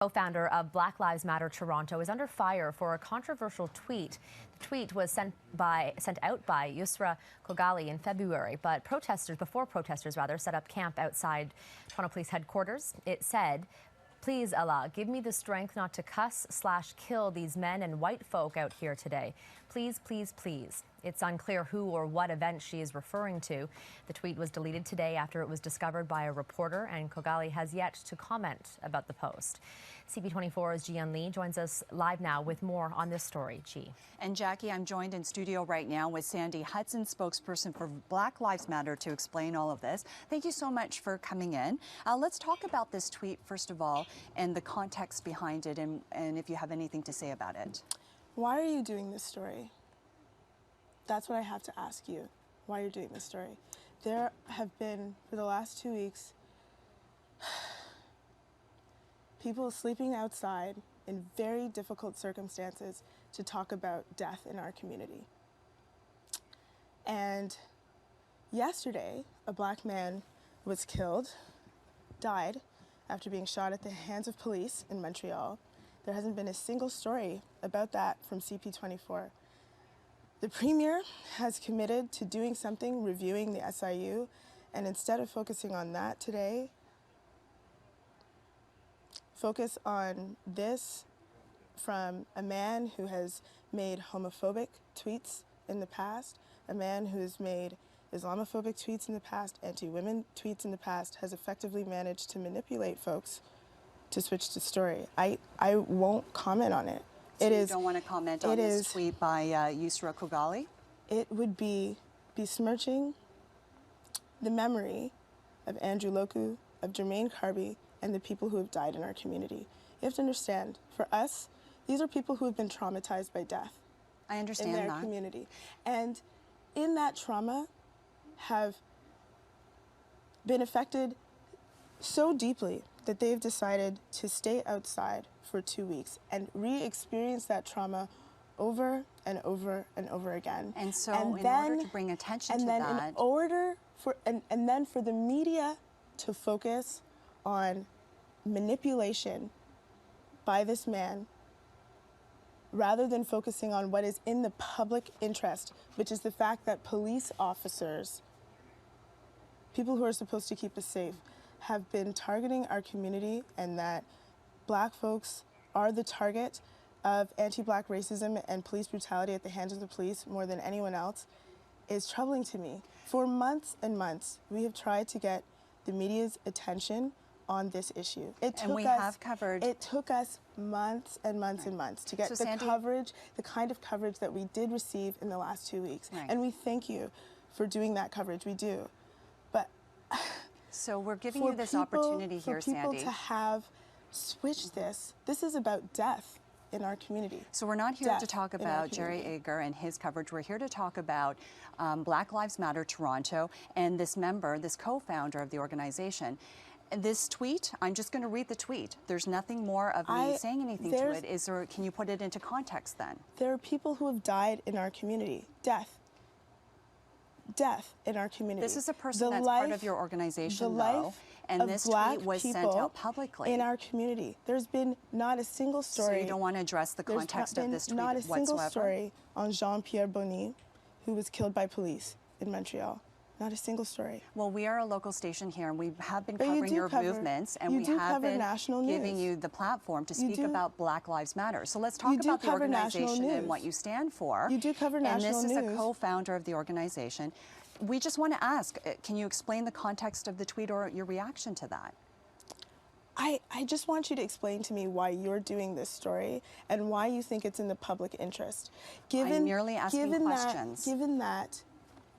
Co-founder of Black Lives Matter Toronto is under fire for a controversial tweet. The tweet was sent out by Yusra Khogali in February, but before protesters set up camp outside Toronto Police headquarters. It said, "Please, Allah, give me the strength not to cuss/kill these men and white folk out here today. Please, please, please." It's unclear who or what event she is referring to. The tweet was deleted today after it was discovered by a reporter, and Khogali has yet to comment about the post. CP24's Jian Lee joins us live now with more on this story. Ji. And Jackie, I'm joined in studio right now with Sandy Hudson, spokesperson for Black Lives Matter, to explain all of this. Thank you so much for coming in. Let's talk about this tweet, first of all, and the context behind it, and if you have anything to say about it. Why are you doing this story? That's what I have to ask you, why you're doing this story. There have been, for the last 2 weeks, people sleeping outside in very difficult circumstances to talk about death in our community. And yesterday, a black man was killed, died, after being shot at the hands of police in Montreal. There hasn't been a single story about that from CP24. The Premier has committed to doing something, reviewing the SIU, and instead of focusing on that today, focus on this from a man who has made homophobic tweets in the past, a man who has made Islamophobic tweets in the past, anti-women tweets in the past, has effectively managed to manipulate folks to switch the story. I won't comment on it. So you don't want to comment on this tweet by Yusra Khogali? It would be besmirching the memory of Andrew Loku, of Jermaine Carby, and the people who have died in our community. You have to understand, for us, these are people who have been traumatized by death. I understand in their community. And in that trauma have been affected so deeply that they've decided to stay outside for 2 weeks and re-experience that trauma over and over and over again. And so in order to bring attention to that... And then for the media to focus on manipulation by this man, rather than focusing on what is in the public interest, which is the fact that police officers, people who are supposed to keep us safe, have been targeting our community, and that black folks are the target of anti-black racism and police brutality at the hands of the police more than anyone else, is troubling to me. For months and months, we have tried to get the media's attention on this issue. It took us months and months and months to get the kind of coverage that we did receive in the last 2 weeks. Right. And we thank you for doing that coverage, we do. But so we're giving you this opportunity here, Sandy. For people to have switched this is about death in our community. So we're not here to talk about Jerry Agar and his coverage. We're here to talk about Black Lives Matter Toronto and this member, this co-founder of the organization. And this tweet, I'm just going to read the tweet. There's nothing more of me saying anything to it. Can you put it into context then? There are people who have died in our community. Death in our community. This is a person that's part of your organization, though, and this tweet was sent out publicly. In our community, there's been not a single story. So you don't want to address the context of this tweet whatsoever? Not a single story on Jean-Pierre Bonny, who was killed by police in Montreal. Not a single story. Well, we are a local station here, and we have been covering your movements, and we have been giving you the platform to speak about Black Lives Matter. So let's talk about the organization and what you stand for. You do cover national news. And this is a co-founder of the organization. We just want to ask, can you explain the context of the tweet or your reaction to that? I just want you to explain to me why you're doing this story and why you think it's in the public interest. I'm merely asking questions. Given that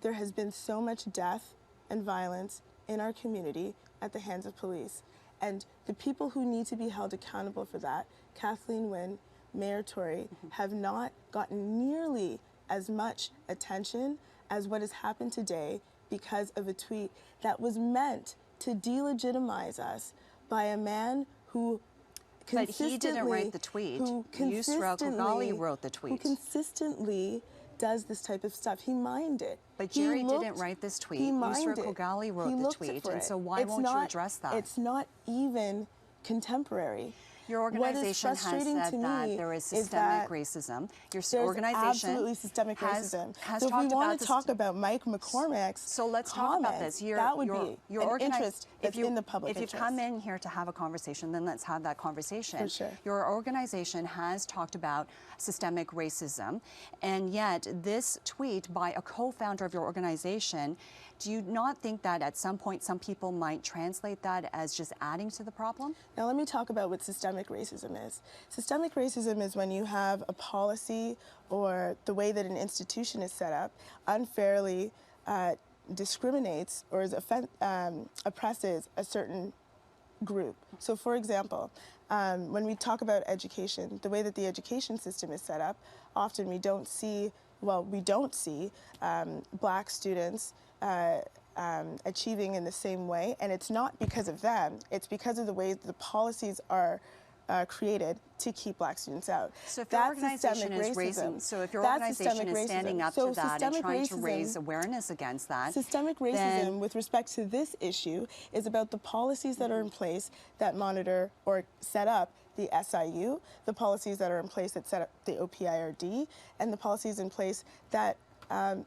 there has been so much death and violence in our community at the hands of police, and the people who need to be held accountable for that, Kathleen Wynne, Mayor Tory, have not gotten nearly as much attention as what has happened today because of a tweet that was meant to delegitimize us by a man who consistently... But he didn't write the tweet. Yusra Khogali wrote the tweet. Who consistently does this type of stuff. He mined it. But Jerry didn't write this tweet. Yusra Khogali wrote the tweet. And so why won't you address that? It's not even contemporary. Your organization has said that there is systemic racism. Your organization absolutely systemic racism. Has so if we want to talk about Mike McCormack's so let's talk about this. That would be an interest that's in the public interest. If you come in here to have a conversation, then let's have that conversation. For sure. Your organization has talked about systemic racism, and yet this tweet by a co-founder of your organization, do you not think that at some point some people might translate that as just adding to the problem? Now let me talk about what systemic racism is. Systemic racism is when you have a policy or the way that an institution is set up unfairly discriminates or oppresses a certain group. So for example, when we talk about education, the way that the education system is set up, often we don't see black students achieving in the same way, and it's not because of them, it's because of the way the policies are created to keep black students out. So if your organization is standing up to that and trying to raise awareness against that, systemic racism with respect to this issue is about the policies that are in place that monitor or set up the SIU, the policies that are in place that set up the OPIRD, and the policies in place that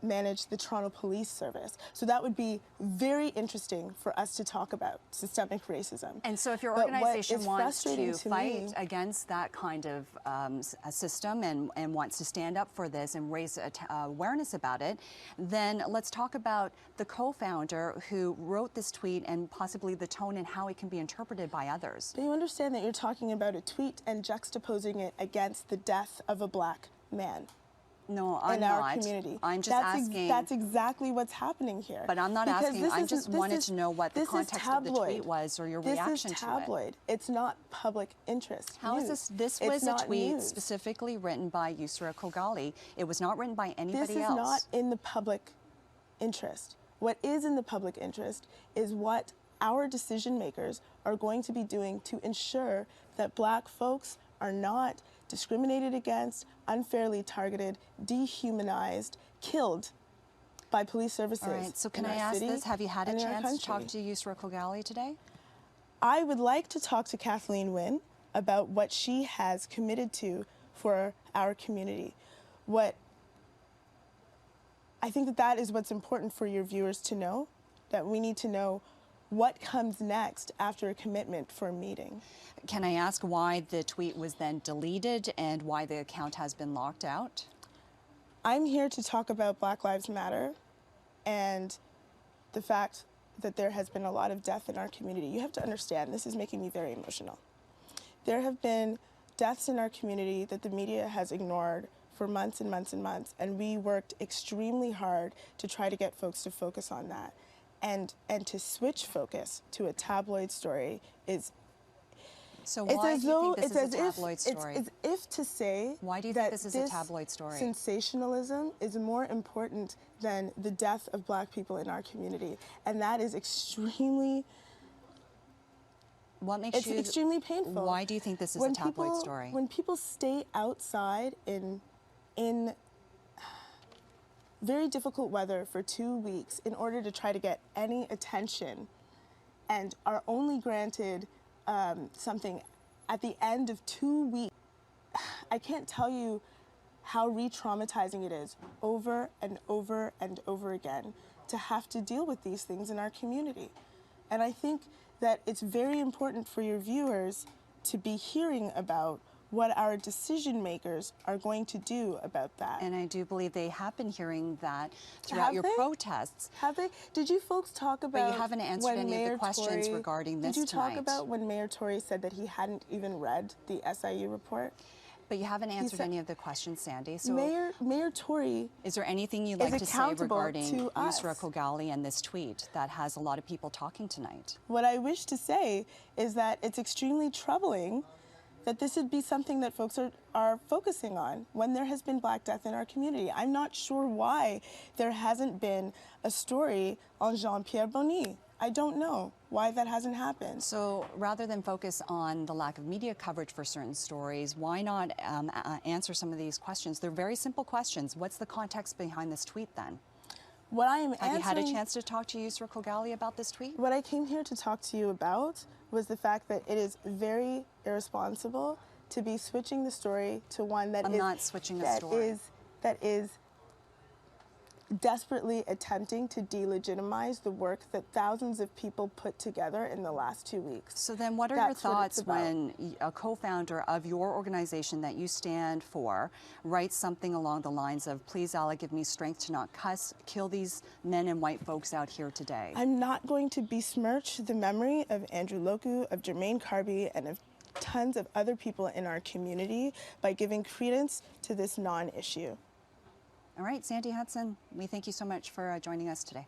manage the Toronto Police Service. So that would be very interesting for us to talk about, systemic racism. And so if your organization wants to fight against that kind of a system and wants to stand up for this and raise awareness about it, then let's talk about the co-founder who wrote this tweet and possibly the tone and how it can be interpreted by others. Do you understand that you're talking about a tweet and juxtaposing it against the death of a black man? No, I'm in our community. I'm just asking. That's exactly what's happening here. But I'm not asking. I just wanted to know what the context of the tweet was or your reaction to it. This is tabloid. It's not public interest. How is this? This was a tweet specifically written by Yusra Khogali. It was not written by anybody else. This is not in the public interest. What is in the public interest is what our decision makers are going to be doing to ensure that black folks are not discriminated against, unfairly targeted, dehumanized, killed by police services. All right, so can I ask this? Have you had a chance to talk to Yusra Khogali today? I would like to talk to Kathleen Wynne about what she has committed to for our community. I think that is what's important for your viewers to know, that we need to know what comes next after a commitment for a meeting. Can I ask why the tweet was then deleted and why the account has been locked out? I'm here to talk about Black Lives Matter and the fact that there has been a lot of death in our community. You have to understand, this is making me very emotional. There have been deaths in our community that the media has ignored for months and months and months, and we worked extremely hard to try to get folks to focus on that. And to switch focus to a tabloid story is... So why do you think this is a tabloid story? It's as if to say... Why do you think this is a tabloid story? Sensationalism is more important than the death of black people in our community. And that is extremely... It's extremely painful. Why do you think this is a tabloid story? When people stay outside in very difficult weather for 2 weeks in order to try to get any attention and are only granted something at the end of 2 weeks, I can't tell you how re-traumatizing it is over and over and over again to have to deal with these things in our community. And I think that it's very important for your viewers to be hearing about what our decision makers are going to do about that. And I do believe they have been hearing that throughout your protests. Have they? Did you folks talk about... But you haven't answered any of the questions regarding this tonight. Did you talk about when Mayor Tory said that he hadn't even read the SIU report? But you haven't answered any of the questions, Sandy. So Mayor Tory is there anything you'd like to say regarding Yusra Khogali and this tweet that has a lot of people talking tonight? What I wish to say is that it's extremely troubling that this would be something that folks are focusing on when there has been black death in our community. I'm not sure why there hasn't been a story on Jean-Pierre Bonny. I don't know why that hasn't happened. So rather than focus on the lack of media coverage for certain stories, why not answer some of these questions? They're very simple questions. What's the context behind this tweet then? What I am Have you had a answering- chance to talk to Yusra Khogali about this tweet? What I came here to talk to you about was the fact that it is very irresponsible to be switching the story to one that I'm not switching the story. That is desperately attempting to delegitimize the work that thousands of people put together in the last 2 weeks. So then what are That's your what it's thoughts about. when a co-founder of your organization that you stand for writes something along the lines of, please Allah, give me strength to not kill these men and white folks out here today? I'm not going to besmirch the memory of Andrew Loku, of Jermaine Carby, and of tons of other people in our community by giving credence to this non-issue. All right, Sandy Hudson, we thank you so much for joining us today.